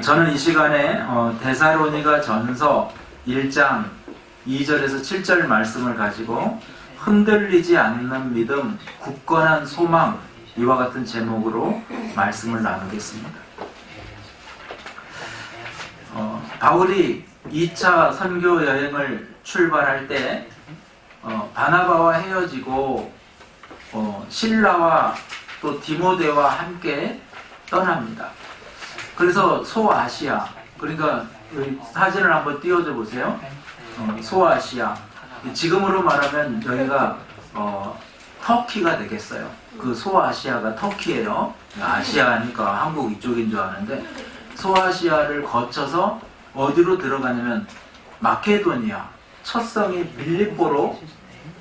저는 이 시간에 데살로니가 전서 1장 2절에서 7절 말씀을 가지고 흔들리지 않는 믿음, 굳건한 소망, 이와 같은 제목으로 말씀을 나누겠습니다. 바울이 2차 선교 여행을 출발할 때 바나바와 헤어지고 실라와 또 디모데와 함께 떠납니다. 그래서 소아시아, 그러니까 사진을 한번 띄워줘 보세요. 소아시아, 지금으로 말하면 여기가 터키가 되겠어요. 그 소아시아가 터키예요. 아시아니까 한국 이쪽인 줄 아는데, 소아시아를 거쳐서 어디로 들어가냐면 마케도니아, 첫 성이 빌립보로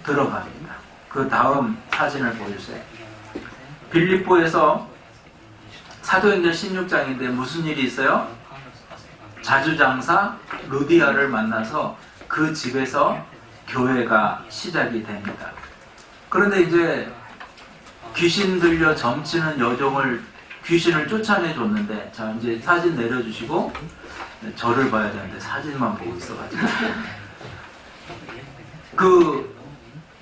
들어갑니다. 그 다음 사진을 보여주세요. 빌립보에서 사도행전 16장인데 무슨 일이 있어요? 자주장사 루디아를 만나서 그 집에서 교회가 시작이 됩니다. 그런데 이제 귀신 들려 점치는 여종을 귀신을 쫓아내 줬는데, 자 이제 사진 내려주시고, 저를 봐야 되는데 사진만 보고 있어가지고 그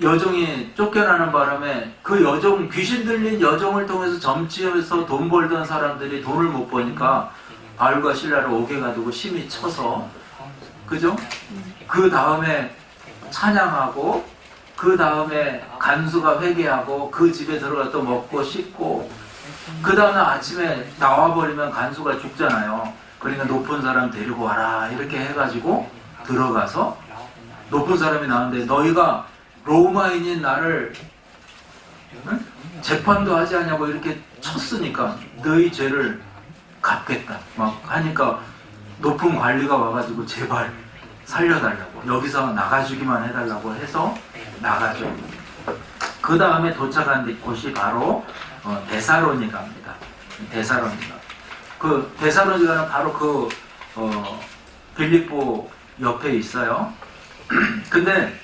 여종이 쫓겨나는 바람에 그 여종, 귀신 들린 여종을 통해서 점치해서 돈 벌던 사람들이 돈을 못 버니까 바울과 실라를 오게 가지고 심히 쳐서, 그죠? 그 다음에 찬양하고, 그 다음에 간수가 회개하고, 그 집에 들어가 또 먹고 씻고, 그 다음에 아침에 나와버리면 간수가 죽잖아요. 그러니까 높은 사람 데리고 와라 이렇게 해가지고 들어가서 높은 사람이 나오는데, 너희가 로마인인 나를 재판도 하지 않냐고 이렇게 쳤으니까 너희 죄를 갚겠다 막 하니까 높은 관리가 와가지고 제발 살려달라고, 여기서 나가주기만 해달라고 해서 나가죠. 그 다음에 도착한 곳이 바로 데살로니가입니다. 데살로니가. 그 데살로니가는 바로 그 빌립보 옆에 있어요. 근데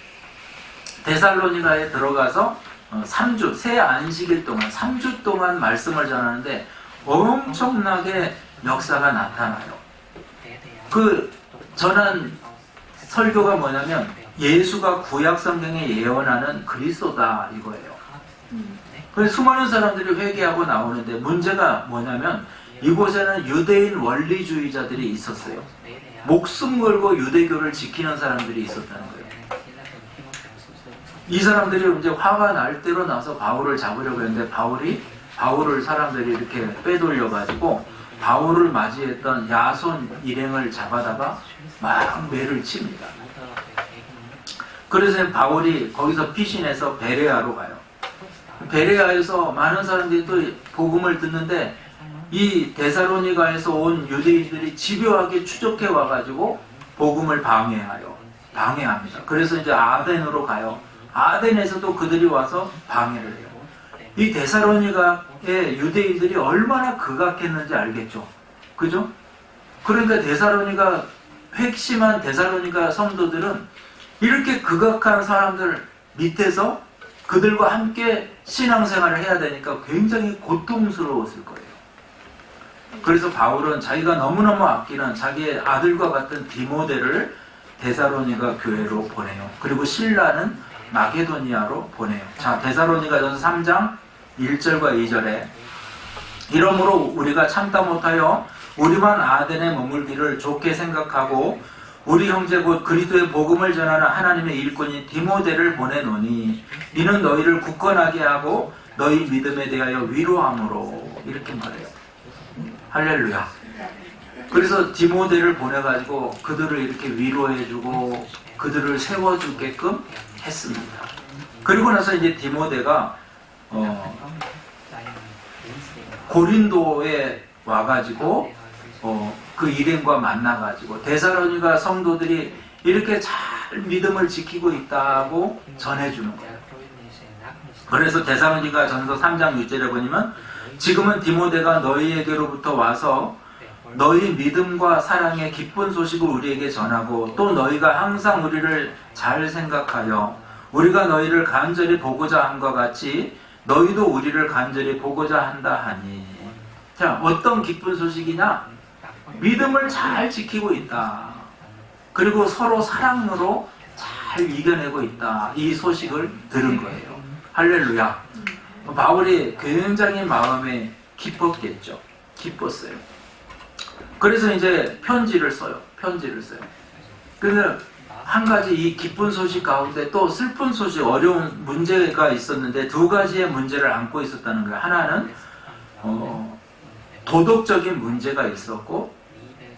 데살로니가에 들어가서 3주, 새 안식일 동안 3주 동안 말씀을 전하는데 엄청나게 역사가 나타나요. 그 전한 설교가 뭐냐면 예수가 구약 성경에 예언하는 그리스도다 이거예요. 그래서 수많은 사람들이 회개하고 나오는데, 문제가 뭐냐면 이곳에는 유대인 원리주의자들이 있었어요. 목숨 걸고 유대교를 지키는 사람들이 있었다는 거예요. 이 사람들이 이제 화가 날 대로 나서 바울을 잡으려고 했는데, 바울을 사람들이 이렇게 빼돌려가지고 바울을 맞이했던 야손 일행을 잡아다가 막 매를 칩니다. 그래서 바울이 거기서 피신해서 베레아로 가요. 베레아에서 많은 사람들이 또 복음을 듣는데, 이 데살로니가에서 온 유대인들이 집요하게 추적해 와가지고 복음을 방해합니다. 그래서 이제 아덴으로 가요. 아덴에서도 그들이 와서 방해를 해요. 이 데살로니가의 유대인들이 얼마나 극악했는지 알겠죠? 그죠? 그러니까 핵심한 데살로니가 성도들은 이렇게 극악한 사람들 밑에서 그들과 함께 신앙생활을 해야 되니까 굉장히 고통스러웠을 거예요. 그래서 바울은 자기가 너무너무 아끼는 자기의 아들과 같은 디모데를 데살로니가 교회로 보내요. 그리고 실라는 마게도니아로 보내요. 자, 데살로니가전서 3장 1절과 2절에 이러므로 우리가 참다 못하여 우리만 아덴에 머물기를 좋게 생각하고 우리 형제 곧 그리스도의 복음을 전하는 하나님의 일꾼인 디모데를 보내노니 이는 너희를 굳건하게 하고 너희 믿음에 대하여 위로함으로, 이렇게 말해요. 할렐루야. 그래서 디모데를 보내가지고 그들을 이렇게 위로해주고 그들을 세워주게끔 했습니다. 그리고 나서 이제 디모데가 고린도에 와가지고 그 일행과 만나가지고 데살로니가 성도들이 이렇게 잘 믿음을 지키고 있다고 전해주는 거예요. 그래서 데살로니가 전서 3장 6절에 보면 지금은 디모데가 너희에게로부터 와서 너희 믿음과 사랑의 기쁜 소식을 우리에게 전하고 또 너희가 항상 우리를 잘 생각하여 우리가 너희를 간절히 보고자 함과 같이 너희도 우리를 간절히 보고자 한다 하니. 자, 어떤 기쁜 소식이냐? 믿음을 잘 지키고 있다. 그리고 서로 사랑으로 잘 이겨내고 있다. 이 소식을 들은 거예요. 할렐루야. 바울이 굉장히 마음에 기뻤겠죠. 기뻤어요. 그래서 이제 편지를 써요. 그래서 한 가지 이 기쁜 소식 가운데 또 슬픈 소식, 어려운 문제가 있었는데 두 가지의 문제를 안고 있었다는 거예요. 하나는 도덕적인 문제가 있었고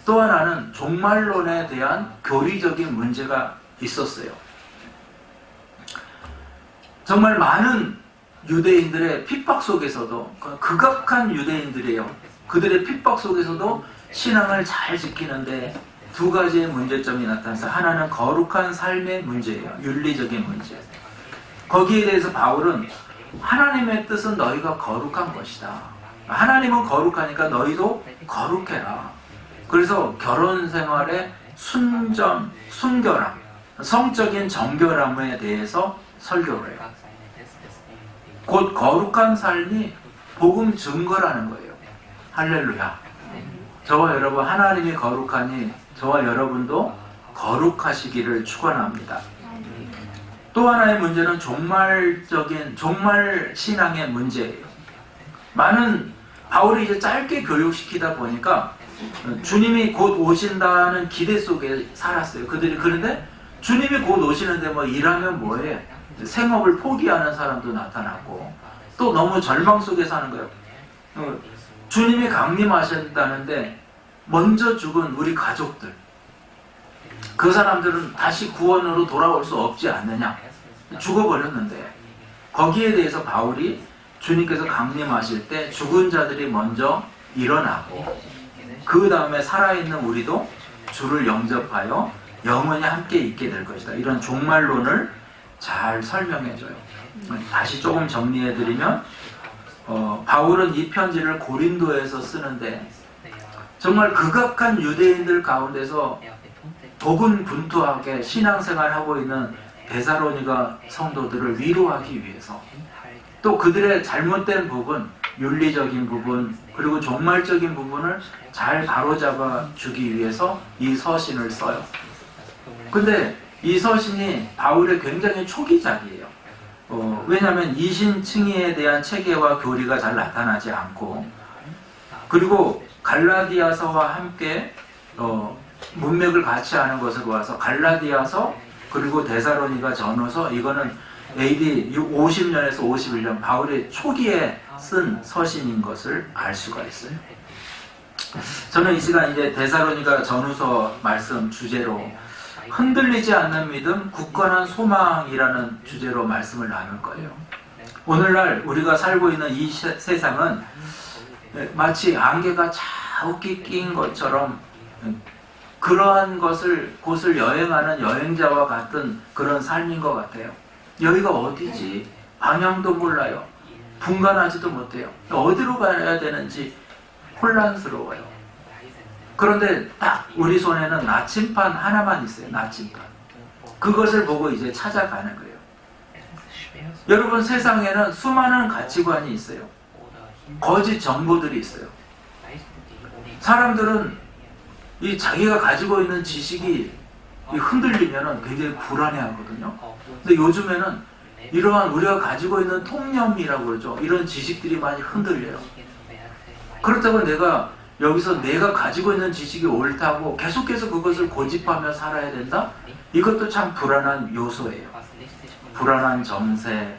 또 하나는 종말론에 대한 교리적인 문제가 있었어요. 정말 많은 유대인들의 핍박 속에서도, 극악한 유대인들이에요. 그들의 핍박 속에서도 신앙을 잘 지키는데 두 가지의 문제점이 나타나서 하나는 거룩한 삶의 문제예요. 윤리적인 문제. 거기에 대해서 바울은 하나님의 뜻은 너희가 거룩한 것이다. 하나님은 거룩하니까 너희도 거룩해라. 그래서 결혼 생활의 순결함, 성적인 정결함에 대해서 설교를 해요. 곧 거룩한 삶이 복음 증거라는 거예요. 할렐루야. 저와 여러분, 하나님이 거룩하니 저와 여러분도 거룩하시기를 축원합니다. 또 하나의 문제는 종말 신앙의 문제예요. 바울이 이제 짧게 교육시키다 보니까 주님이 곧 오신다는 기대 속에 살았어요. 그런데 주님이 곧 오시는데 뭐 일하면 뭐해? 생업을 포기하는 사람도 나타났고 또 너무 절망 속에 사는 거예요. 주님이 강림하신다는데 먼저 죽은 우리 가족들, 그 사람들은 다시 구원으로 돌아올 수 없지 않느냐? 죽어버렸는데 거기에 대해서 바울이 주님께서 강림하실 때 죽은 자들이 먼저 일어나고 그 다음에 살아있는 우리도 주를 영접하여 영원히 함께 있게 될 것이다. 이런 종말론을 잘 설명해줘요. 다시 조금 정리해드리면 바울은 이 편지를 고린도에서 쓰는데 정말 극악한 유대인들 가운데서 고군분투하게 신앙생활하고 있는 데살로니가 성도들을 위로하기 위해서 또 그들의 잘못된 부분, 윤리적인 부분 그리고 종말적인 부분을 잘 바로잡아 주기 위해서 이 서신을 써요. 근데 이 서신이 바울의 굉장히 초기작이에요. 왜냐하면 이신칭의에 대한 체계와 교리가 잘 나타나지 않고 그리고 갈라디아서와 함께 문맥을 같이 하는 것을 보아서 갈라디아서 그리고 데살로니가 전후서 이거는 AD 50년에서 51년 바울이 초기에 쓴 서신인 것을 알 수가 있어요. 저는 이 시간 이제 데살로니가 전후서 말씀 주제로 흔들리지 않는 믿음, 굳건한 소망이라는 주제로 말씀을 나눌 거예요. 오늘날 우리가 살고 있는 이 세상은 마치 안개가 자욱히 낀 것처럼 그러한 곳을 여행하는 여행자와 같은 그런 삶인 것 같아요. 여기가 어디지? 방향도 몰라요. 분간하지도 못해요. 어디로 가야 되는지 혼란스러워요. 그런데 딱 우리 손에는 나침반 하나만 있어요. 나침반. 그것을 보고 이제 찾아가는 거예요. 여러분, 세상에는 수많은 가치관이 있어요. 거짓 정보들이 있어요. 사람들은 이 자기가 가지고 있는 지식이 흔들리면 굉장히 불안해하거든요. 근데 요즘에는 이러한 우리가 가지고 있는 통념이라고 그러죠. 이런 지식들이 많이 흔들려요. 그렇다고 여기서 내가 가지고 있는 지식이 옳다고 계속해서 그것을 고집하며 살아야 된다? 이것도 참 불안한 요소예요. 불안한 점세,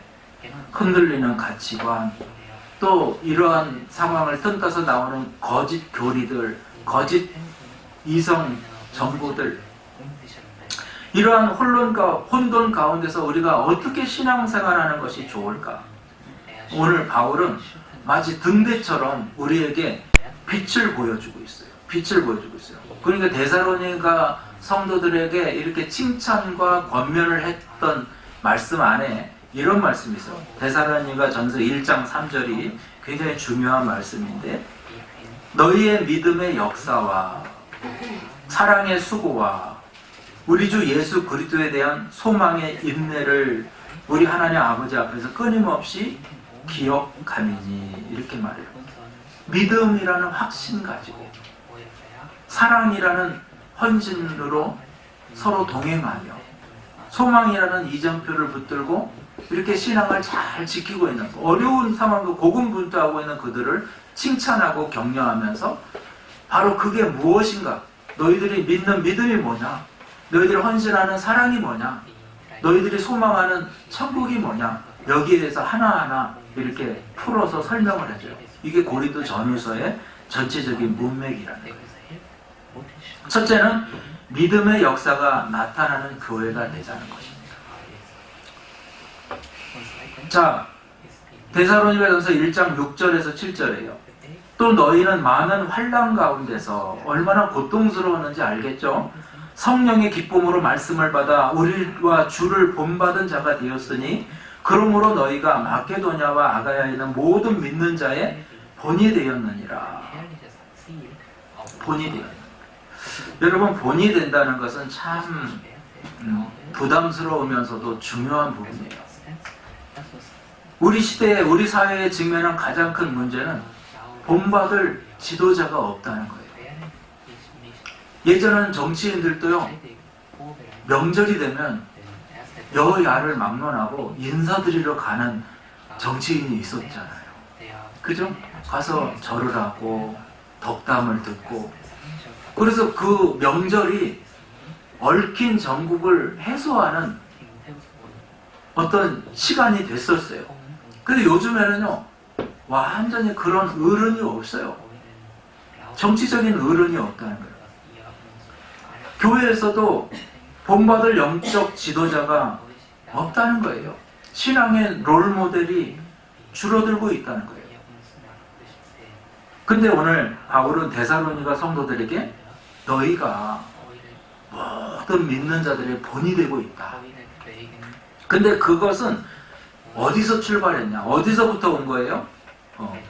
흔들리는 가치관, 또 이러한 상황을 틈타서 나오는 거짓 교리들, 거짓 이성 정보들, 이러한 혼돈 가운데서 우리가 어떻게 신앙생활하는 것이 좋을까? 오늘 바울은 마치 등대처럼 우리에게 빛을 보여주고 있어요. 그러니까 데살로니가 성도들에게 이렇게 칭찬과 권면을 했던 말씀 안에 이런 말씀이 있어요. 데살로니가 전서 1장 3절이 굉장히 중요한 말씀인데 너희의 믿음의 역사와 사랑의 수고와 우리 주 예수 그리스도에 대한 소망의 인내를 우리 하나님 아버지 앞에서 끊임없이 기억하니니 이렇게 말해요. 믿음이라는 확신 가지고 사랑이라는 헌신으로 서로 동행하며 소망이라는 이정표를 붙들고 이렇게 신앙을 잘 지키고 있는 어려운 상황도 고군분투하고 있는 그들을 칭찬하고 격려하면서 바로 그게 무엇인가? 너희들이 믿는 믿음이 뭐냐? 너희들이 헌신하는 사랑이 뭐냐? 너희들이 소망하는 천국이 뭐냐? 여기에 대해서 하나하나 이렇게 풀어서 설명을 해줘요. 이게 고린도 전후서의 전체적인 문맥이라는 거예요. 첫째는 믿음의 역사가 나타나는 교회가 되자는 것입니다. 자, 데살로니가전서 1장 6절에서 7절이에요. 또 너희는 많은 환난 가운데서 얼마나 고통스러웠는지 알겠죠? 성령의 기쁨으로 말씀을 받아 우리와 주를 본받은 자가 되었으니 그러므로 너희가 마케도냐와 아가야에 있는 모든 믿는 자의 본이 되었느니라. 본이 되었느니라. 여러분, 본이 된다는 것은 참 부담스러우면서도 중요한 부분이에요. 우리 시대에, 우리 사회에 직면한 가장 큰 문제는 본받을 지도자가 없다는 거예요. 예전에는 정치인들도요, 명절이 되면 여야를 막론하고 인사드리러 가는 정치인이 있었잖아요. 그죠? 가서 절을 하고 덕담을 듣고, 그래서 그 명절이 얽힌 전국을 해소하는 어떤 시간이 됐었어요. 근데 요즘에는요, 완전히 그런 어른이 없어요. 정치적인 어른이 없다는 거예요. 교회에서도 본받을 영적 지도자가 없다는 거예요. 신앙의 롤모델이 줄어들고 있다는 거예요. 근데 오늘 바울은 데살로니가 성도들에게 너희가 모든 믿는 자들의 본이 되고 있다. 근데 그것은 어디서 출발했냐? 어디서부터 온 거예요?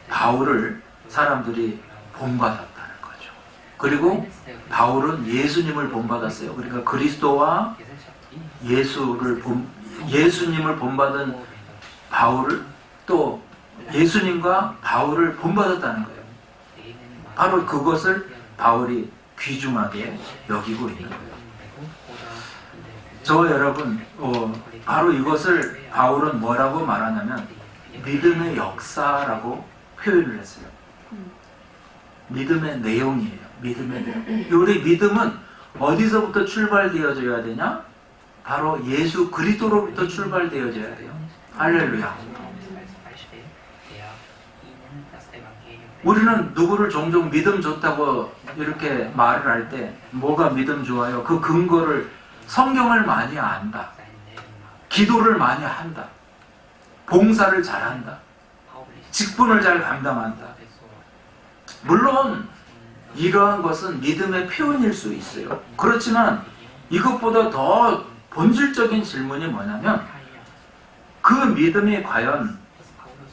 바울을 사람들이 본받았다는 거죠. 그리고 바울은 예수님을 본받았어요. 그러니까 그리스도와 예수님을 본받은 바울을 또 예수님과 바울을 본받았다는 거예요. 바로 그것을 바울이 귀중하게 여기고 있는 거예요. 저와 여러분, 바로 이것을 바울은 뭐라고 말하냐면 믿음의 역사라고 표현을 했어요. 믿음의 내용이에요. 믿음의 내용. 우리 믿음은 어디서부터 출발되어져야 되냐? 바로 예수 그리스도로부터 출발되어져야 돼요. 할렐루야. 우리는 누구를 종종 믿음 좋다고 이렇게 말을 할 때 뭐가 믿음 좋아요? 그 근거를 성경을 많이 안다. 기도를 많이 한다. 봉사를 잘한다. 직분을 잘 감당한다. 물론 이러한 것은 믿음의 표현일 수 있어요. 그렇지만 이것보다 더 본질적인 질문이 뭐냐면 그 믿음이 과연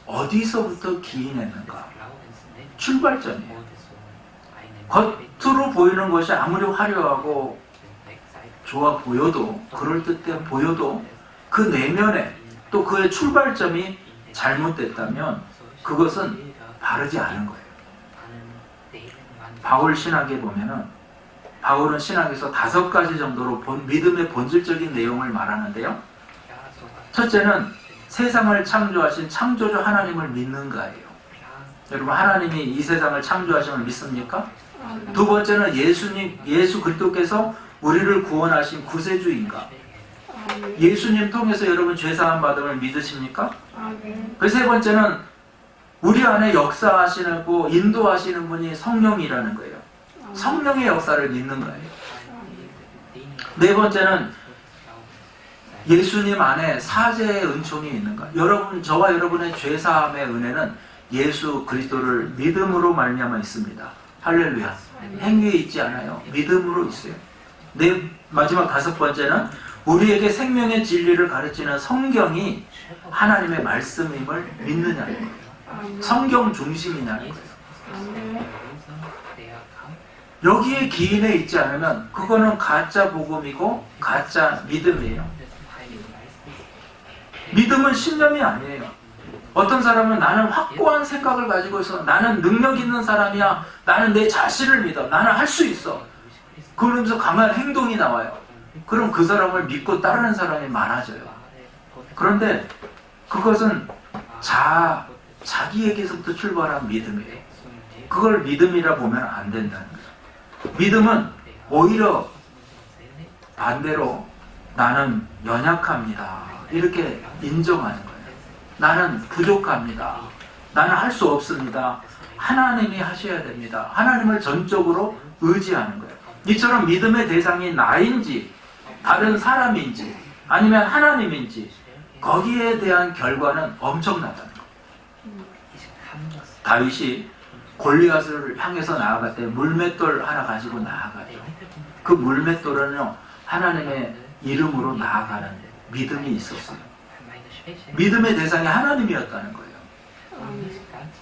어디서부터 기인했는가? 출발점이에요. 겉으로 보이는 것이 아무리 화려하고 좋아 보여도, 그럴듯해 보여도 그 내면에 또 그의 출발점이 잘못됐다면 그것은 바르지 않은 거예요. 바울 신학에 보면은 바울은 신학에서 5가지 정도로 믿음의 본질적인 내용을 말하는데요. 첫째는 세상을 창조하신 창조주 하나님을 믿는가예요. 여러분, 하나님이 이 세상을 창조하심을 믿습니까? 두 번째는 예수 그리스도께서 우리를 구원하신 구세주인가? 예수님 통해서 여러분 죄사함 받음을 믿으십니까? 그 세 번째는 우리 안에 역사하시고 인도하시는 분이 성령이라는 거예요. 성령의 역사를 믿는 거예요. 네 번째는 예수님 안에 사죄의 은총이 있는가? 여러분, 저와 여러분의 죄사함의 은혜는 예수 그리스도를 믿음으로 말미암아 있습니다. 할렐루야. 행위에 있지 않아요. 믿음으로 있어요. 마지막 5번째는 우리에게 생명의 진리를 가르치는 성경이 하나님의 말씀임을 믿느냐는 거예요. 성경 중심이냐는 거예요. 여기에 기인해 있지 않으면 그거는 가짜 복음이고 가짜 믿음이에요. 믿음은 신념이 아니에요. 어떤 사람은 나는 확고한 생각을 가지고 있어. 나는 능력 있는 사람이야. 나는 내 자신을 믿어. 나는 할 수 있어. 그러면서 강한 행동이 나와요. 그럼 그 사람을 믿고 따르는 사람이 많아져요. 그런데 그것은 자기에게서부터 출발한 믿음이에요. 그걸 믿음이라 보면 안 된다는 거예요. 믿음은 오히려 반대로 나는 연약합니다. 이렇게 인정하는 거예요. 나는 부족합니다. 나는 할 수 없습니다. 하나님이 하셔야 됩니다. 하나님을 전적으로 의지하는 거예요. 이처럼 믿음의 대상이 나인지 다른 사람인지 아니면 하나님인지 거기에 대한 결과는 엄청나다는 거예요. 다윗이 골리앗을 향해서 나아갈 때 물맷돌 하나 가지고 나아가죠. 그 물맷돌은요, 하나님의 이름으로 나아가는 믿음이 있었어요. 믿음의 대상이 하나님이었다는 거예요.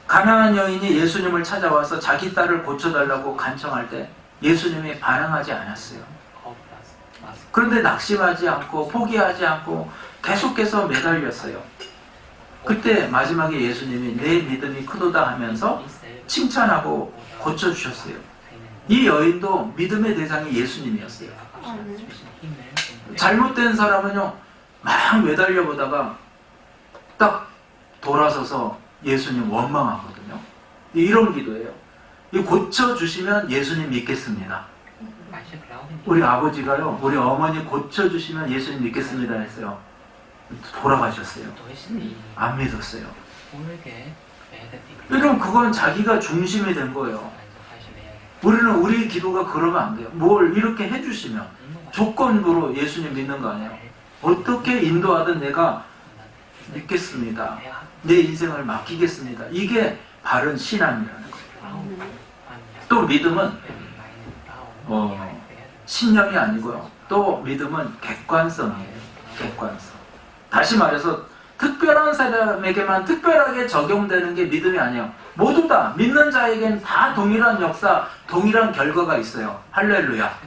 가나안 여인이 예수님을 찾아와서 자기 딸을 고쳐달라고 간청할 때 예수님이 반응하지 않았어요. 그런데 낙심하지 않고 포기하지 않고 계속해서 매달렸어요. 그때 마지막에 예수님이 내 믿음이 크도다 하면서 칭찬하고 고쳐주셨어요. 이 여인도 믿음의 대상이 예수님이었어요. 잘못된 사람은요, 막 매달려 보다가 딱 돌아서서 예수님 원망하거든요. 이런 기도예요. 이 고쳐주시면 예수님 믿겠습니다. 우리 아버지가요, 우리 어머니 고쳐주시면 예수님 믿겠습니다 했어요. 돌아가셨어요. 안 믿었어요. 그럼 그건 자기가 중심이 된 거예요. 우리는 우리 기도가 그러면 안 돼요. 뭘 이렇게 해주시면 조건부로 예수님 믿는 거 아니에요. 어떻게 인도하든 내가 믿겠습니다. 내 인생을 맡기겠습니다. 이게 바른 신앙이라는 거예요. 또 믿음은 신념이 아니고요. 또 믿음은 객관성이에요. 객관성. 다시 말해서 특별한 사람에게만 특별하게 적용되는 게 믿음이 아니에요. 모두 다 믿는 자에겐 다 동일한 역사, 동일한 결과가 있어요. 할렐루야.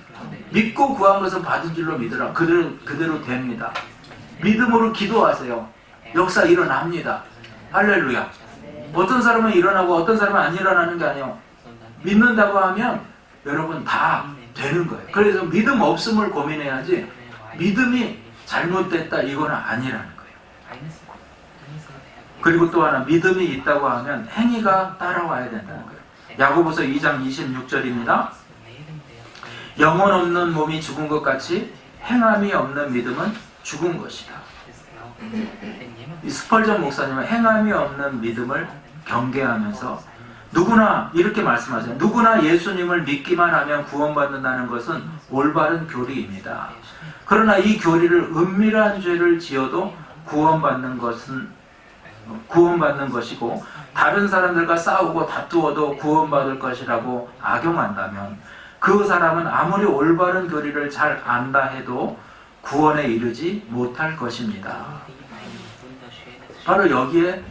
믿고 구한 것은 받은 줄로 믿으라. 그대로 됩니다. 믿음으로 기도하세요. 역사 일어납니다. 할렐루야. 어떤 사람은 일어나고 어떤 사람은 안 일어나는 게 아니에요. 믿는다고 하면 여러분 다 되는 거예요. 그래서 믿음 없음을 고민해야지 믿음이 잘못됐다 이거는 아니라는 거예요. 그리고 또 하나 믿음이 있다고 하면 행위가 따라와야 된다는 거예요. 야고보서 2장 26절입니다. 영혼 없는 몸이 죽은 것 같이 행함이 없는 믿음은 죽은 것이다. 이 스펄전 목사님은 행함이 없는 믿음을 경계하면서 누구나 이렇게 말씀하세요. 누구나 예수님을 믿기만 하면 구원받는다는 것은 올바른 교리입니다. 그러나 이 교리를 은밀한 죄를 지어도 구원받는 것이고 다른 사람들과 싸우고 다투어도 구원받을 것이라고 악용한다면 그 사람은 아무리 올바른 교리를 잘 안다 해도 구원에 이르지 못할 것입니다. 바로 여기에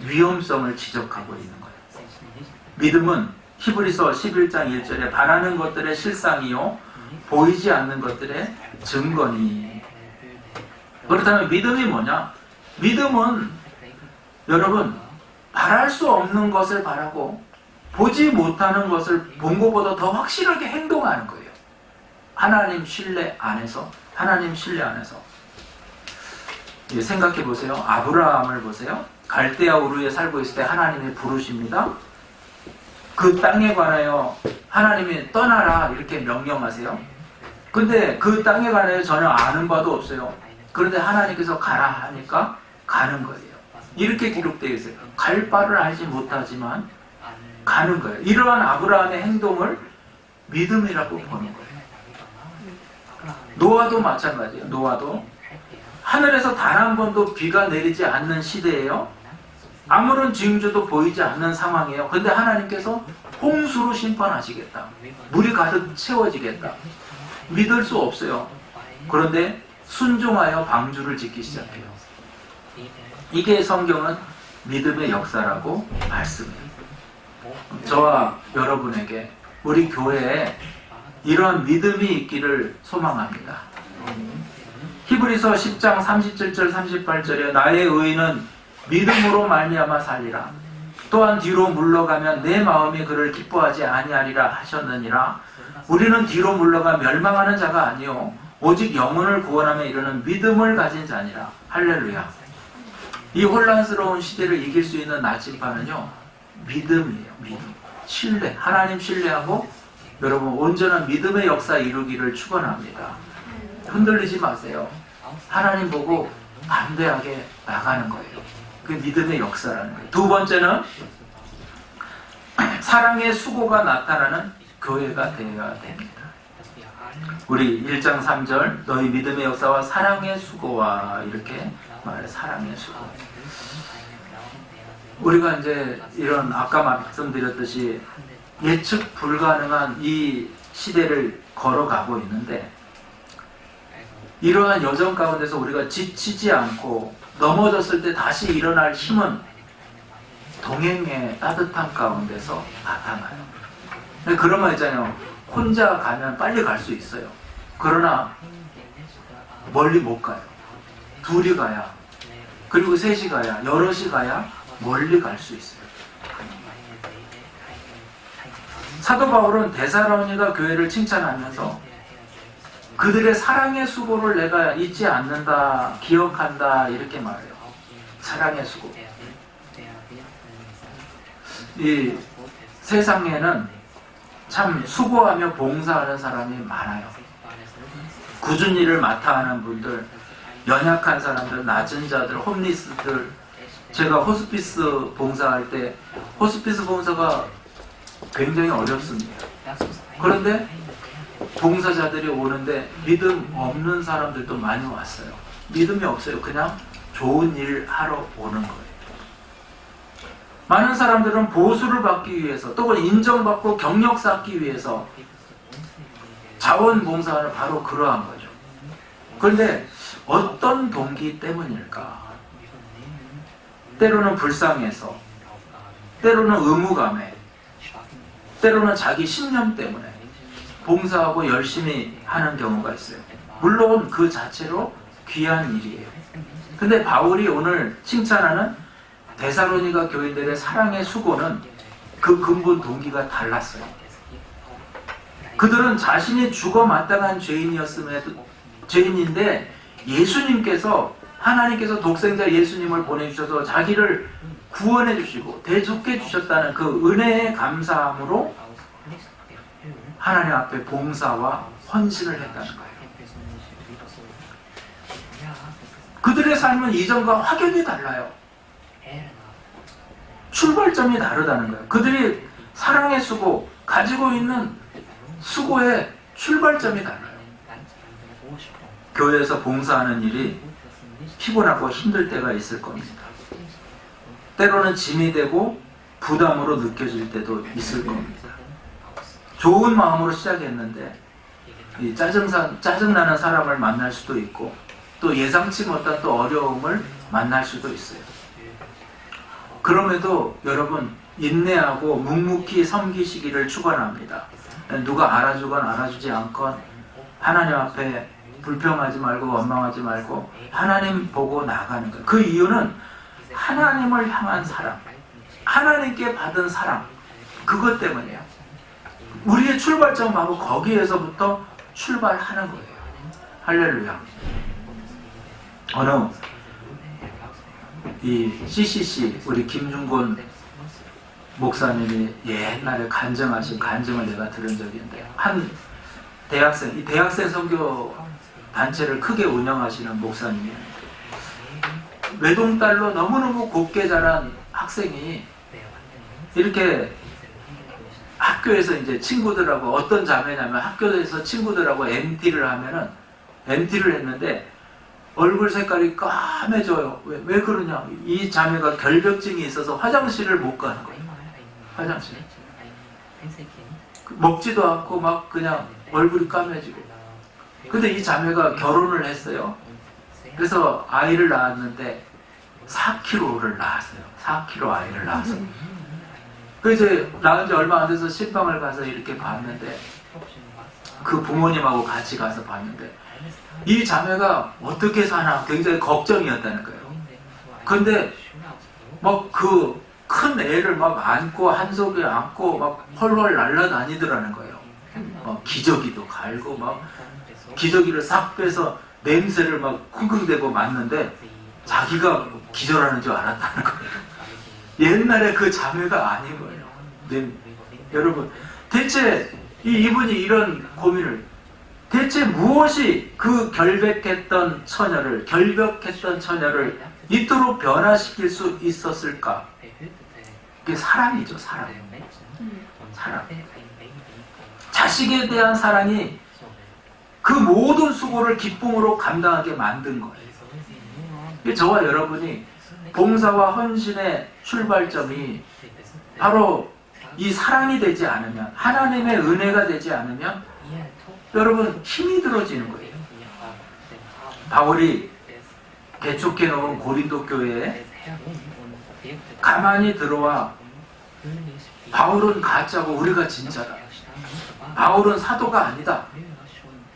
위험성을 지적하고 있는 거예요. 믿음은 히브리서 11장 1절에 바라는 것들의 실상이요 보이지 않는 것들의 증거니. 그렇다면 믿음이 뭐냐? 믿음은 여러분 바랄 수 없는 것을 바라고 보지 못하는 것을 본 것보다 더 확실하게 행동하는 거예요. 하나님 신뢰 안에서. 생각해 보세요. 아브라함을 보세요. 갈대아 우르에 살고 있을 때 하나님이 부르십니다. 그 땅에 관하여 하나님이 떠나라 이렇게 명령하세요. 근데 그 땅에 관하여 전혀 아는 바도 없어요. 그런데 하나님께서 가라 하니까 가는 거예요. 이렇게 기록되어 있어요. 갈 바를 알지 못하지만 가는 거예요. 이러한 아브라함의 행동을 믿음이라고 보는 거예요. 노아도 마찬가지예요. 노아도 하늘에서 단 한 번도 비가 내리지 않는 시대예요. 아무런 징조도 보이지 않는 상황이에요. 근데 하나님께서 홍수로 심판하시겠다. 물이 가득 채워지겠다. 믿을 수 없어요. 그런데 순종하여 방주를 짓기 시작해요. 이게 성경은 믿음의 역사라고 말씀해요. 저와 여러분에게 우리 교회에 이런 믿음이 있기를 소망합니다. 히브리서 10장 37절 38절에 나의 의인은 믿음으로 말미암아 살리라. 또한 뒤로 물러가면 내 마음이 그를 기뻐하지 아니하리라 하셨느니라. 우리는 뒤로 물러가 멸망하는 자가 아니요 오직 영혼을 구원함에 이르는 믿음을 가진 자니라. 할렐루야. 이 혼란스러운 시대를 이길 수 있는 나침반은요, 믿음이에요. 믿음. 신뢰. 하나님 신뢰하고 여러분 온전한 믿음의 역사 이루기를 축원합니다. 흔들리지 마세요. 하나님 보고 담대하게 나가는 거예요. 그 믿음의 역사라는 거예요. 두 번째는 사랑의 수고가 나타나는 교회가 되어야 됩니다. 우리 1장 3절 너희 믿음의 역사와 사랑의 수고와 이렇게 말해. 사랑의 수고. 우리가 이제 이런 아까 말씀드렸듯이 예측 불가능한 이 시대를 걸어가고 있는데 이러한 여정 가운데서 우리가 지치지 않고 넘어졌을 때 다시 일어날 힘은 동행의 따뜻한 가운데서 나타나요. 그런 말 있잖아요. 혼자 가면 빨리 갈 수 있어요. 그러나 멀리 못 가요. 둘이 가야, 그리고 셋이 가야, 여럿이 가야 멀리 갈 수 있어요. 사도 바울은 데살로니가 교회를 칭찬하면서 그들의 사랑의 수고를 내가 잊지 않는다, 기억한다 이렇게 말해요. 사랑의 수고. 이 세상에는 참 수고하며 봉사하는 사람이 많아요. 굳은 일을 맡아 하는 분들, 연약한 사람들, 낮은 자들, 홈리스들. 제가 호스피스 봉사할 때 호스피스 봉사가 굉장히 어렵습니다. 그런데 봉사자들이 오는데 믿음 없는 사람들도 많이 왔어요. 믿음이 없어요. 그냥 좋은 일 하러 오는 거예요. 많은 사람들은 보수를 받기 위해서 또는 인정받고 경력 쌓기 위해서 자원봉사는 바로 그러한 거죠. 그런데 어떤 동기 때문일까? 때로는 불쌍해서, 때로는 의무감에, 때로는 자기 신념 때문에 봉사하고 열심히 하는 경우가 있어요. 물론 그 자체로 귀한 일이에요. 근데 바울이 오늘 칭찬하는 데살로니가 교인들의 사랑의 수고는 그 근본 동기가 달랐어요. 그들은 자신이 죽어 마땅한 죄인인데 예수님께서, 하나님께서 독생자 예수님을 보내주셔서 자기를 구원해 주시고 대속해 주셨다는 그 은혜의 감사함으로 하나님 앞에 봉사와 헌신을 했다는 거예요. 그들의 삶은 이전과 확연히 달라요. 출발점이 다르다는 거예요. 그들이 사랑의 수고, 가지고 있는 수고의 출발점이 달라요. 교회에서 봉사하는 일이 피곤하고 힘들 때가 있을 겁니다. 때로는 짐이 되고 부담으로 느껴질 때도 있을 겁니다. 좋은 마음으로 시작했는데 짜증나는 사람을 만날 수도 있고 또 예상치 못한 또 어려움을 만날 수도 있어요. 그럼에도 여러분 인내하고 묵묵히 섬기시기를 축원합니다. 누가 알아주건 알아주지 않건 하나님 앞에 불평하지 말고 원망하지 말고 하나님 보고 나가는 거예요. 그 이유는 하나님을 향한 사랑, 하나님께 받은 사랑, 그것 때문이에요. 우리의 출발점 바로 거기에서부터 출발하는 거예요. 할렐루야. 어느 이 CCC 우리 김중곤 목사님이 옛날에 간증하신 간증을 내가 들은 적이 있는데, 한 대학생, 이 대학생 선교 단체를 크게 운영하시는 목사님이에요. 외동딸로 너무너무 곱게 자란 학생이 이렇게 학교에서 이제 친구들하고, 어떤 자매냐면 학교에서 친구들하고 MT를 하면은, MT를 했는데 얼굴 색깔이 까매져요. 왜 그러냐? 이 자매가 결벽증이 있어서 화장실을 못 가는 거예요. 화장실. 먹지도 않고 막 그냥 얼굴이 까매지고. 근데 이 자매가 결혼을 했어요. 그래서 아이를 낳았는데 4kg를 낳았어요. 4kg 아이를 낳았어요. 그 이제 낳은 지 얼마 안 돼서 신방을 가서 이렇게 봤는데, 그 부모님하고 같이 가서 봤는데 이 자매가 어떻게 사나 굉장히 걱정이었다는 거예요. 근데 막 그 큰 애를 막 안고 한 속에 안고 막 헐헐 날아다니더라는 거예요. 기저귀도 갈고 막 기저귀를 싹 빼서 냄새를 막 쿵쿵대고 맞는데 자기가 기절하는 줄 알았다는 거예요. 옛날에 그 자매가 아닌 거예요. 네. 여러분, 대체 이분이 이런 고민을, 대체 무엇이 그 결백했던 처녀를 이토록 변화시킬 수 있었을까? 그게 사랑이죠, 사랑. 사랑. 자식에 대한 사랑이 그 모든 수고를 기쁨으로 감당하게 만든 거예요. 저와 여러분이 봉사와 헌신의 출발점이 바로 이 사랑이 되지 않으면, 하나님의 은혜가 되지 않으면 여러분 힘이 들어지는 거예요. 바울이 개척해 놓은 고린도 교회에 가만히 들어와 바울은 가짜고 우리가 진짜다. 바울은 사도가 아니다.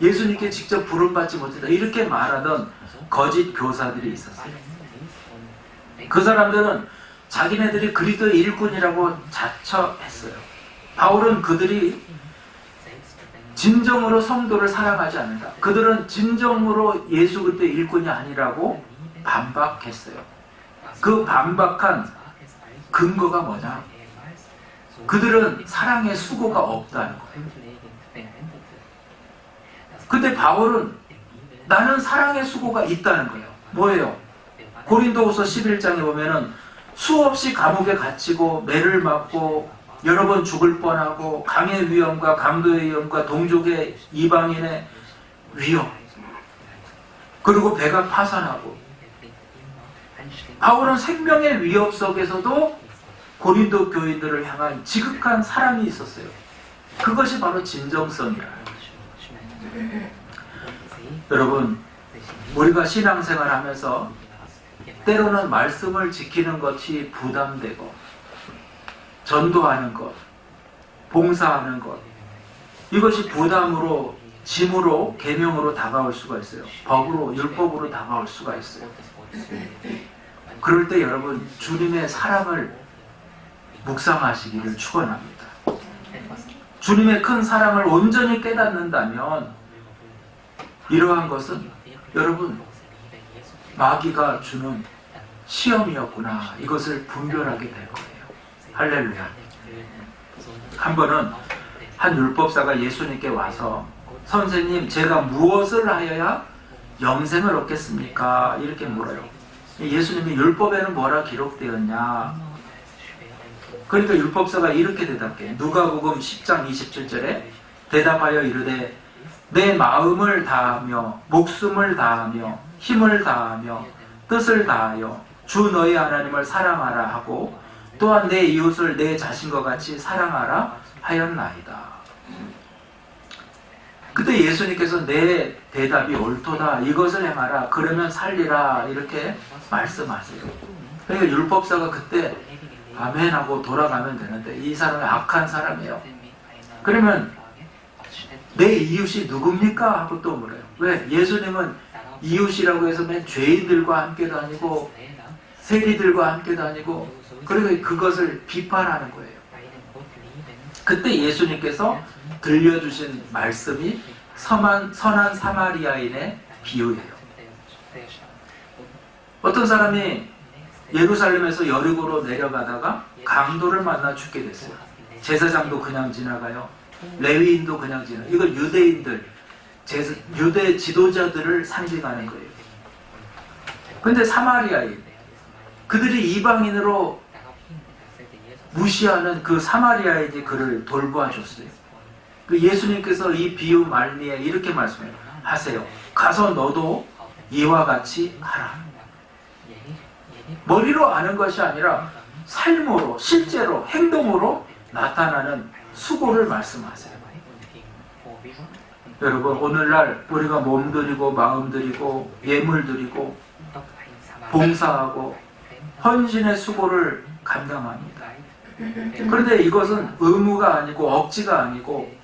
예수님께 직접 부름받지 못했다. 이렇게 말하던 거짓 교사들이 있었어요. 그 사람들은 자기네들이 그리스도의 일꾼이라고 자처했어요. 바울은 그들이 진정으로 성도를 사랑하지 않는다. 그들은 진정으로 예수 그리스도의 일꾼이 아니라고 반박했어요. 그 반박한 근거가 뭐냐? 그들은 사랑의 수고가 없다는 거예요. 근데 바울은 나는 사랑의 수고가 있다는 거예요. 뭐예요? 고린도후서 11장에 보면은 수없이 감옥에 갇히고 매를 맞고 여러 번 죽을 뻔하고 강의 위험과 강도의 위험과 동족의 이방인의 위험, 그리고 배가 파산하고, 바울은 생명의 위협 속에서도 고린도 교인들을 향한 지극한 사랑이 있었어요. 그것이 바로 진정성이야. 여러분, 우리가 신앙생활 하면서 때로는 말씀을 지키는 것이 부담되고, 전도하는 것, 봉사하는 것, 이것이 부담으로, 짐으로, 계명으로 다가올 수가 있어요. 법으로, 율법으로 다가올 수가 있어요. 그럴 때 여러분, 주님의 사랑을 묵상하시기를 축원합니다. 주님의 큰 사랑을 온전히 깨닫는다면 이러한 것은 여러분, 마귀가 주는 시험이었구나, 이것을 분별하게 될 거예요. 할렐루야. 한 번은 한 율법사가 예수님께 와서 선생님, 제가 무엇을 하여야 영생을 얻겠습니까? 이렇게 물어요. 예수님이 율법에는 뭐라 기록되었냐? 그러니까 율법사가 이렇게 대답해요. 누가복음 10장 27절에 대답하여 이르되 내 마음을 다하며 목숨을 다하며 힘을 다하며 뜻을 다하여 주 너희 하나님을 사랑하라 하고 또한 내 이웃을 내 자신과 같이 사랑하라 하였나이다. 그때 예수님께서 내 대답이 옳도다, 이것을 행하라, 그러면 살리라, 이렇게 말씀하세요. 그러니까 율법사가 그때 아멘 하고 돌아가면 되는데 이 사람은 악한 사람이에요. 그러면 내 이웃이 누굽니까? 하고 또 물어요. 왜? 예수님은 이웃이라고 해서 맨 죄인들과 함께 다니고 세리들과 함께 다니고, 그리고 그것을 비판하는 거예요. 그때 예수님께서 들려주신 말씀이 선한 사마리아인의 비유예요. 어떤 사람이 예루살렘에서 여리고로 내려가다가 강도를 만나 죽게 됐어요. 제사장도 그냥 지나가요. 레위인도 그냥 지나가요. 이걸 유대인들, 유대 지도자들을 상징하는 거예요. 근데 사마리아인, 그들이 이방인으로 무시하는 그 사마리아인이 그를 돌보아줬어요. 그 예수님께서 이 비유 말미에 이렇게 말씀해요. 하세요. 가서 너도 이와 같이 하라. 머리로 아는 것이 아니라 삶으로, 실제로, 행동으로 나타나는 수고를 말씀하세요. 여러분, 오늘날 우리가 몸 들이고 마음 들이고 예물 들이고 봉사하고 헌신의 수고를 감당합니다. 그런데 이것은 의무가 아니고 억지가 아니고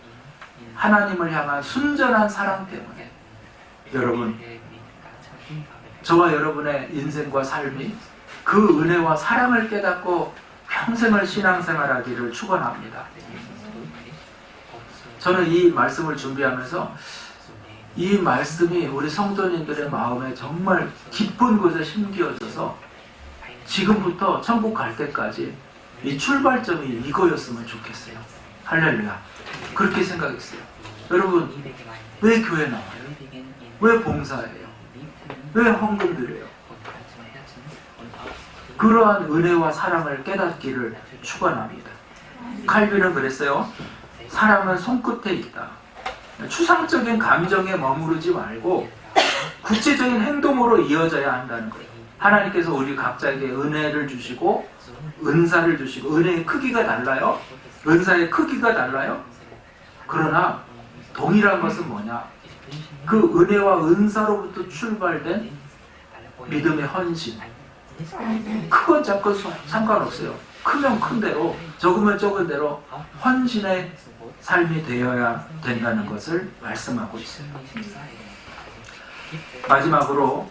하나님을 향한 순전한 사랑 때문에, 여러분, 저와 여러분의 인생과 삶이 그 은혜와 사랑을 깨닫고 평생을 신앙생활하기를 축원합니다. 저는 이 말씀을 준비하면서 이 말씀이 우리 성도님들의 마음에 정말 깊은 곳에 심겨져서 지금부터 천국 갈 때까지 이 출발점이 이거였으면 좋겠어요. 할렐루야. 그렇게 생각했어요. 여러분, 왜 교회 나와요? 왜 봉사해요? 왜 헌금 드려요? 그러한 은혜와 사랑을 깨닫기를 축원합니다. 칼빈은 그랬어요. 사랑은 손끝에 있다. 추상적인 감정에 머무르지 말고 구체적인 행동으로 이어져야 한다는 거예요. 하나님께서 우리 각자에게 은혜를 주시고 은사를 주시고 은혜의 크기가 달라요. 은사의 크기가 달라요. 그러나 동일한 것은 뭐냐? 그 은혜와 은사로부터 출발된 믿음의 헌신. 크건 작건 상관없어요. 크면 큰 대로, 적으면 적은 대로 헌신의 삶이 되어야 된다는 것을 말씀하고 있어요. 마지막으로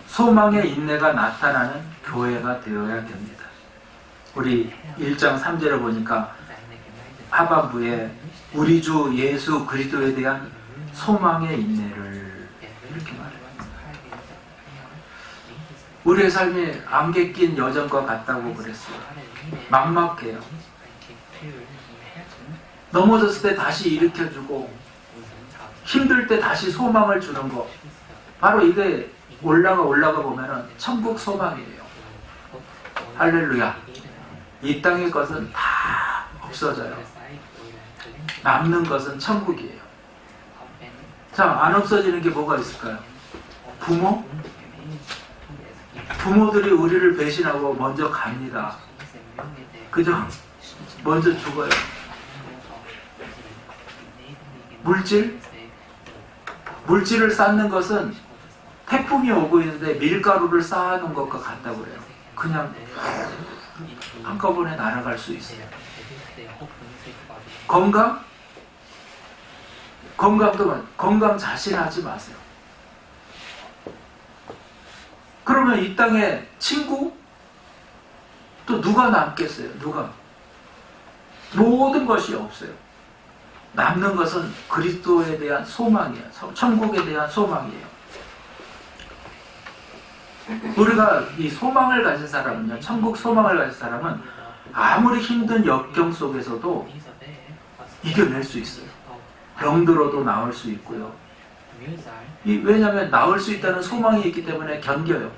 소망의 인내가 나타나는 교회가 되어야 됩니다. 우리 1장 3절을 보니까 하반부에 우리 주 예수 그리스도에 대한 소망의 인내를 이렇게 말해요. 우리의 삶이 안개 낀 여정과 같다고 그랬어요. 막막해요. 넘어졌을 때 다시 일으켜주고 힘들 때 다시 소망을 주는 거, 바로 이게 올라가 보면은 천국 소망이에요. 할렐루야. 이 땅의 것은 다 없어져요. 남는 것은 천국이에요. 자, 안 없어지는 게 뭐가 있을까요? 부모? 부모들이 우리를 배신하고 먼저 갑니다. 그죠? 먼저 죽어요. 물질을 쌓는 것은 태풍이 오고 있는데 밀가루를 쌓아놓은 것과 같다고 그래요. 그냥 한꺼번에 날아갈 수 있어요. 건강 자신하지 마세요. 그러면 이 땅에 친구? 또 누가 남겠어요? 누가? 모든 것이 없어요. 남는 것은 그리스도에 대한 소망이에요. 천국에 대한 소망이에요. 우리가 이 소망을 가진 사람은요, 천국 소망을 가진 사람은 아무리 힘든 역경 속에서도 이겨낼 수 있어요. 병들어도 나을 수 있고요. 왜냐하면 나을 수 있다는 소망이 있기 때문에 견뎌요.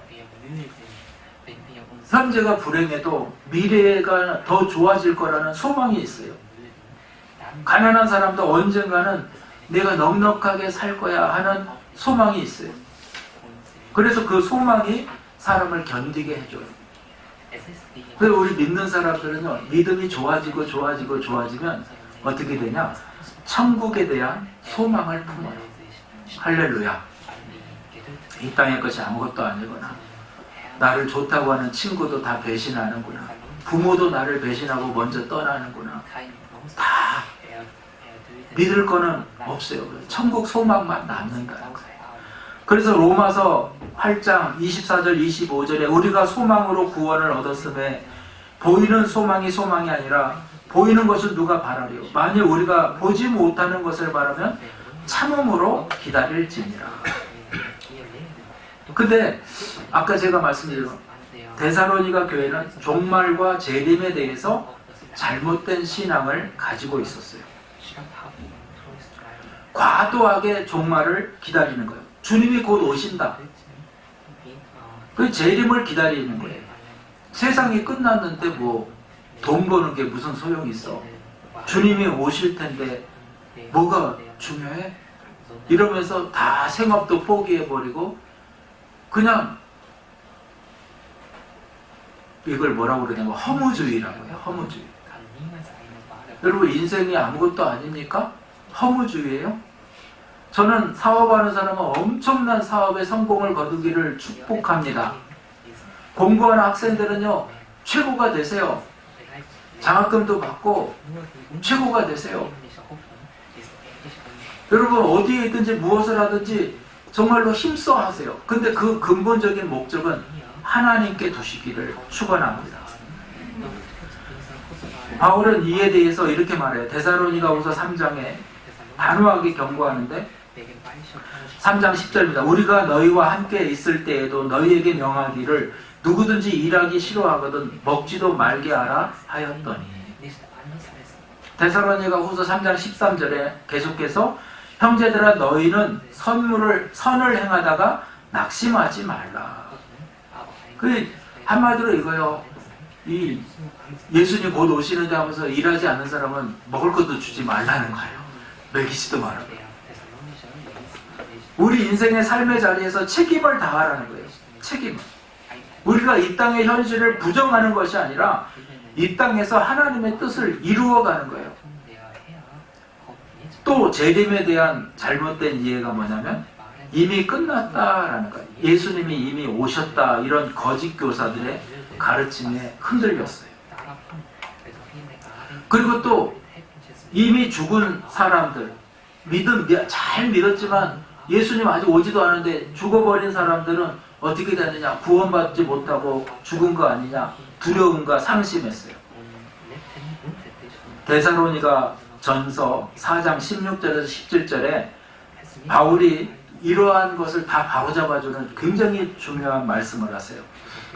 현재가 불행해도 미래가 더 좋아질 거라는 소망이 있어요. 가난한 사람도 언젠가는 내가 넉넉하게 살 거야 하는 소망이 있어요. 그래서 그 소망이 사람을 견디게 해줘요. 그래서 우리 믿는 사람들은요, 믿음이 좋아지면 어떻게 되냐? 천국에 대한 소망을 품어요. 할렐루야. 이 땅의 것이 아무것도 아니구나. 나를 좋다고 하는 친구도 다 배신하는구나. 부모도 나를 배신하고 먼저 떠나는구나. 다 믿을 거는 없어요. 천국 소망만 남는다는 거예요. 그래서 로마서 8장 24절 25절에 우리가 소망으로 구원을 얻었음에 보이는 소망이 소망이 아니라 보이는 것을 누가 바라리요. 만일 우리가 보지 못하는 것을 바라면 참음으로 기다릴지니라. 근데 아까 제가 말씀드린 데살로니가 교회는 종말과 재림에 대해서 잘못된 신앙을 가지고 있었어요. 과도하게 종말을 기다리는 거예요. 주님이 곧 오신다. 그 재림을 기다리는 거예요. 세상이 끝났는데 뭐 돈 버는 게 무슨 소용이 있어. 주님이 오실 텐데 뭐가 중요해? 이러면서 다 생업도 포기해버리고 그냥 이걸 뭐라고 그러냐면 허무주의라고 해요. 허무주의. 여러분 인생이 아무것도 아닙니까? 허무주의예요? 저는 사업하는 사람은 엄청난 사업의 성공을 거두기를 축복합니다. 공부하는 학생들은요, 최고가 되세요. 장학금도 받고 최고가 되세요. 여러분 어디에 있든지 무엇을 하든지 정말로 힘써 하세요. 근데 그 근본적인 목적은 하나님께 두시기를 축원합니다. 바울은 이에 대해서 이렇게 말해요. 데살로니가후서 3장에 단호하게 경고하는데 3장 10절입니다. 우리가 너희와 함께 있을 때에도 너희에게 명하기를 누구든지 일하기 싫어하거든 먹지도 말게 하라 하였더니, 데살로니가후서 3장 13절에 계속해서 형제들아 너희는 선을 행하다가 낙심하지 말라. 그 한마디로 이거요. 이 예수님 곧 오시는데 하면서 일하지 않는 사람은 먹을 것도 주지 말라는 거예요. 먹이지도 말라고. 우리 인생의 삶의 자리에서 책임을 다하라는 거예요. 책임을. 우리가 이 땅의 현실을 부정하는 것이 아니라 이 땅에서 하나님의 뜻을 이루어가는 거예요. 또 재림에 대한 잘못된 이해가 뭐냐면 이미 끝났다라는 거예요. 예수님이 이미 오셨다, 이런 거짓 교사들의 가르침에 흔들렸어요. 그리고 또 이미 죽은 사람들, 잘 믿었지만 예수님 아직 오지도 않은데 죽어버린 사람들은 어떻게 되느냐? 구원받지 못하고 죽은 거 아니냐? 두려움과 상심했어요. 데살로니가 전서 4장 16절에서 17절에 바울이 이러한 것을 다 바로잡아주는 굉장히 중요한 말씀을 하세요.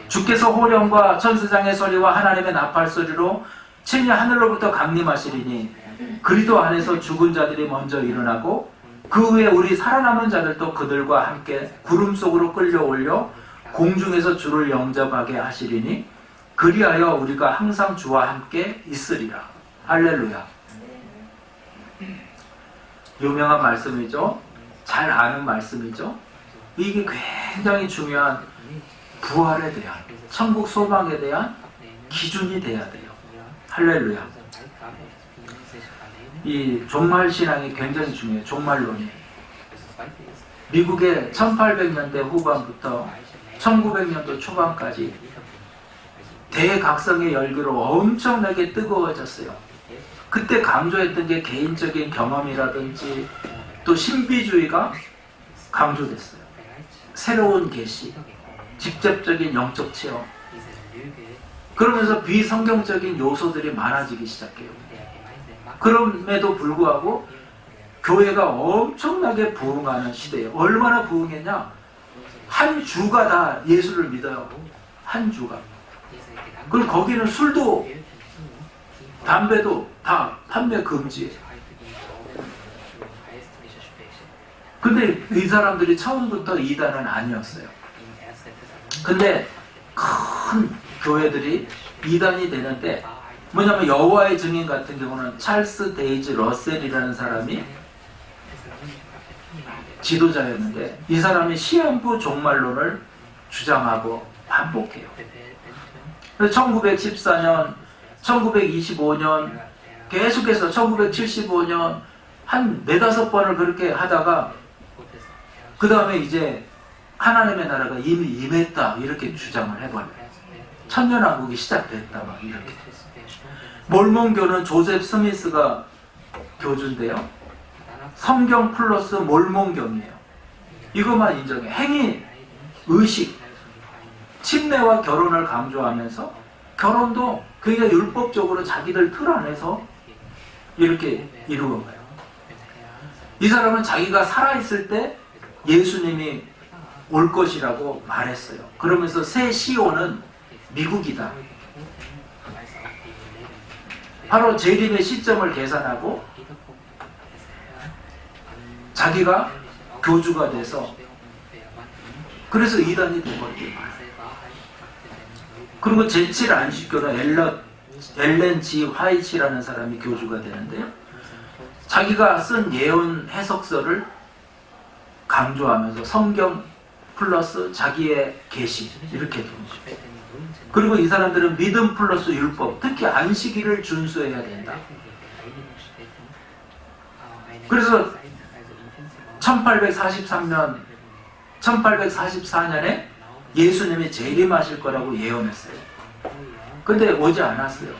주께서 호령과 천사장의 소리와 하나님의 나팔 소리로 친히 하늘로부터 강림하시리니 그리도 안에서 죽은 자들이 먼저 일어나고 그 후에 우리 살아남은 자들도 그들과 함께 구름 속으로 끌려올려 공중에서 주를 영접하게 하시리니 그리하여 우리가 항상 주와 함께 있으리라. 할렐루야. 유명한 말씀이죠. 잘 아는 말씀이죠. 이게 굉장히 중요한 부활에 대한, 천국 소망에 대한 기준이 돼야 돼요. 할렐루야. 이 종말신앙이 굉장히 중요해요. 종말론이. 미국의 1800년대 후반부터 1900년도 초반까지 대각성의 열기로 엄청나게 뜨거워졌어요. 그때 강조했던 게 개인적인 경험이라든지 또 신비주의가 강조됐어요. 새로운 계시, 직접적인 영적 체험. 그러면서 비성경적인 요소들이 많아지기 시작해요. 그럼에도 불구하고 교회가 엄청나게 부흥하는 시대예요. 얼마나 부흥했냐? 한 주가 다 예수를 믿어요. 한 주가. 그리고 거기는 술도 담배도 다 판매 금지예요. 근데 이 사람들이 처음부터 이단은 아니었어요. 근데 큰 교회들이 이단이 되는데 뭐냐면 여호와의 증인 같은 경우는 찰스 데이지 러셀이라는 사람이 지도자였는데 이 사람이 시한부 종말론을 주장하고 반복해요. 그래서 1914년, 1925년 계속해서 1975년 한 4-5번을 그렇게 하다가 그 다음에 이제 하나님의 나라가 이미 임했다 이렇게 주장을 해버려요. 천년왕국이 시작됐다 막 이렇게. 몰몬교는 조셉 스미스가 교주인데요. 성경 플러스 몰몬경이에요. 이것만 인정해. 행위, 의식, 침례와 결혼을 강조하면서 결혼도 그게 율법적으로 자기들 틀 안에서 이렇게 이루어가요. 이 사람은 자기가 살아있을 때 예수님이 올 것이라고 말했어요. 그러면서 새 시온은 미국이다. 바로 재림의 시점을 계산하고 자기가 교주가 돼서 그래서 이단이 돼버리게 말해요. 그리고 제7안식교는 엘렌 G 화이트라는 사람이 교주가 되는데요. 자기가 쓴 예언 해석서를 강조하면서 성경 플러스 자기의 계시 이렇게 되죠. 그리고 이 사람들은 믿음 플러스 율법, 특히 안식일을 준수해야 된다. 그래서 1844년에 예수님이 재림하실 거라고 예언했어요. 근데 오지 않았어요.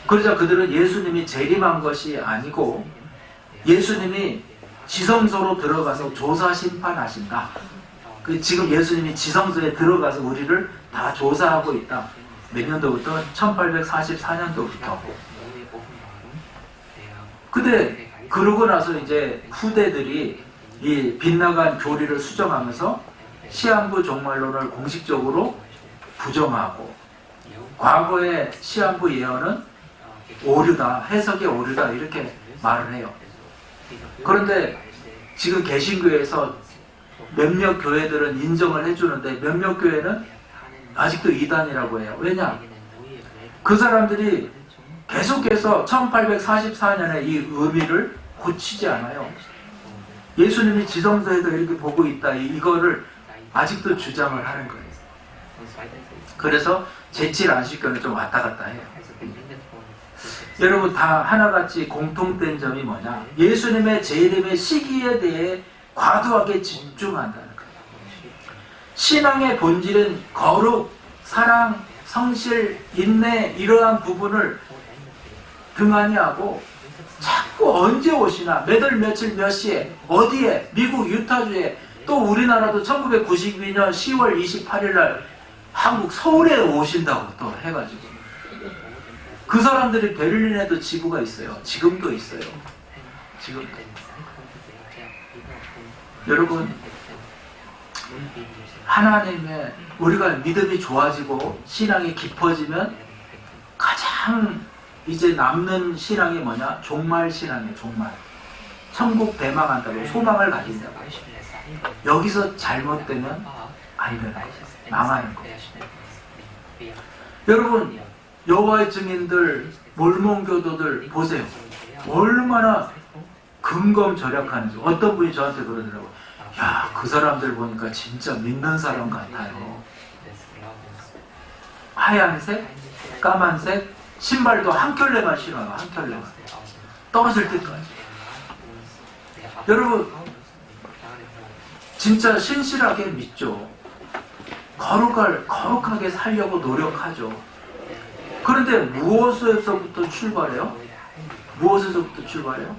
그러자 그들은 예수님이 재림한 것이 아니고 예수님이 지성소로 들어가서 조사 심판하신다. 지금 예수님이 지성소에 들어가서 우리를 다 조사하고 있다. 몇 년도부터? 1844년도부터. 근데 그러고 나서 이제 후대들이 이 빗나간 교리를 수정하면서 시한부 종말론을 공식적으로 부정하고, 과거의 시한부 예언은 오류다, 해석이 오류다, 이렇게 말을 해요. 그런데 지금 개신교에서 몇몇 교회들은 인정을 해주는데 몇몇 교회는 아직도 이단이라고 해요. 왜냐? 그 사람들이 계속해서 1844년에 이 의미를 고치지 않아요. 예수님이 지성소에서 이렇게 보고 있다, 이거를 아직도 주장을 하는 거예요. 그래서 제7 안식교는 좀 왔다 갔다 해요. 여러분, 다 하나같이 공통된 점이 뭐냐? 예수님의 재림의 시기에 대해 과도하게 집중한다는 거예요. 신앙의 본질은 거룩, 사랑, 성실, 인내, 이러한 부분을 등한히 하고 자꾸 언제 오시나, 몇 월 며칠 몇 시에 어디에, 미국 유타주에, 또 우리나라도 1992년 10월 28일 날 한국 서울에 오신다고 또 해가지고, 그 사람들이 베를린에도 지부가 있어요. 지금도 있어요. 지금도. 여러분, 하나님의, 우리가 믿음이 좋아지고 신앙이 깊어지면 가장 이제 남는 신앙이 뭐냐? 종말 신앙이에요. 종말. 천국 대망한다고, 소망을 가진다고. 여기서 잘못되면 안 되는 거예요. 망하는 거예요. 여러분, 여호와의 증인들, 몰몬교도들 보세요. 얼마나 금검절약하는지. 어떤 분이 저한테 그러더라고요. 야, 그 사람들 보니까 진짜 믿는 사람 같아요. 하얀색, 까만색, 신발도 한 켤레만 신어요. 한 켤레만. 떨어질 때까지. 여러분, 진짜 신실하게 믿죠. 거룩하게 살려고 노력하죠. 그런데 무엇에서부터 출발해요? 무엇에서부터 출발해요?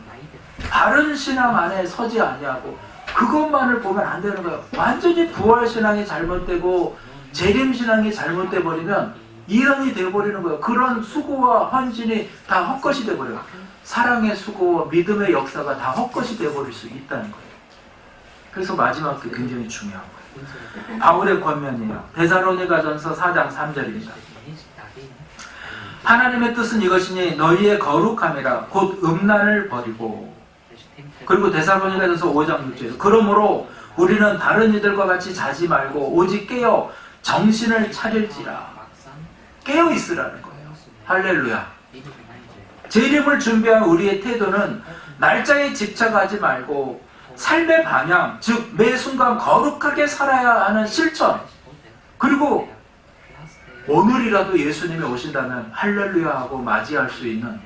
바른 신앙 안에 서지 아니하고 그것만을 보면 안 되는 거예요. 완전히 부활신앙이 잘못되고 재림신앙이 잘못돼 버리면 이런이 돼버리는 거예요. 그런 수고와 헌신이 다 헛것이 돼버려요. 사랑의 수고와 믿음의 역사가 다 헛것이 돼버릴 수 있다는 거예요. 그래서 마지막 게 굉장히 중요한 거예요. 바울의 권면이에요. 데살로니가전서 4장 3절입니다. 하나님의 뜻은 이것이니 너희의 거룩함이라 곧 음란을 버리고. 그리고 데살로니가전서 5장 6절. 그러므로 우리는 다른 이들과 같이 자지 말고 오직 깨어 정신을 차릴지라. 깨어 있으라는 거예요. 할렐루야. 재림을 준비한 우리의 태도는 날짜에 집착하지 말고 삶의 방향, 즉 매 순간 거룩하게 살아야 하는 실천, 그리고 오늘이라도 예수님이 오신다면 할렐루야 하고 맞이할 수 있는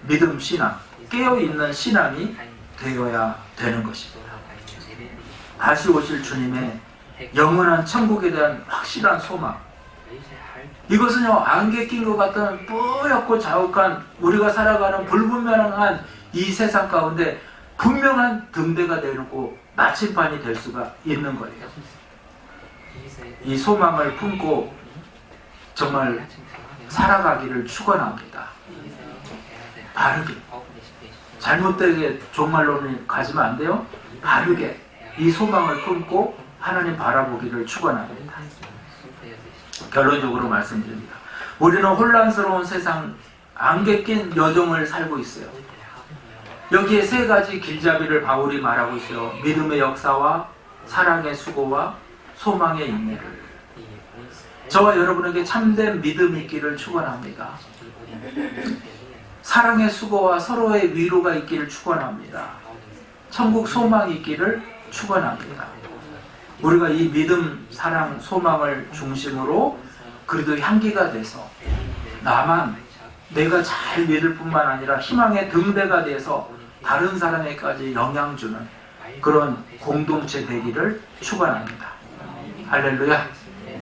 믿음 신앙, 깨어있는 신앙이 되어야 되는 것입니다. 다시 오실 주님의 영원한 천국에 대한 확실한 소망, 이것은요, 안개 낀 것 같은 뿌옇고 자욱한 우리가 살아가는 불분명한 이 세상 가운데 분명한 등대가 되고 나침반이 될 수가 있는 거예요. 이 소망을 품고 정말 살아가기를 축원합니다. 바르게, 잘못되게 종말론을 가지면 안 돼요. 바르게 이 소망을 품고 하나님 바라보기를 축원합니다. 결론적으로 말씀드립니다. 우리는 혼란스러운 세상, 안개 낀 여정을 살고 있어요. 여기에 세 가지 길잡이를 바울이 말하고 있어요. 믿음의 역사와 사랑의 수고와 소망의 인내를. 저와 여러분에게 참된 믿음이 있기를 축원합니다. 사랑의 수고와 서로의 위로가 있기를 축원합니다. 천국 소망이 있기를 축원합니다. 우리가 이 믿음, 사랑, 소망을 중심으로 그래도 향기가 돼서 나만, 내가 잘 믿을 뿐만 아니라 희망의 등대가 돼서 다른 사람에게까지 영향 주는 그런 공동체 되기를 축원합니다. 할렐루야.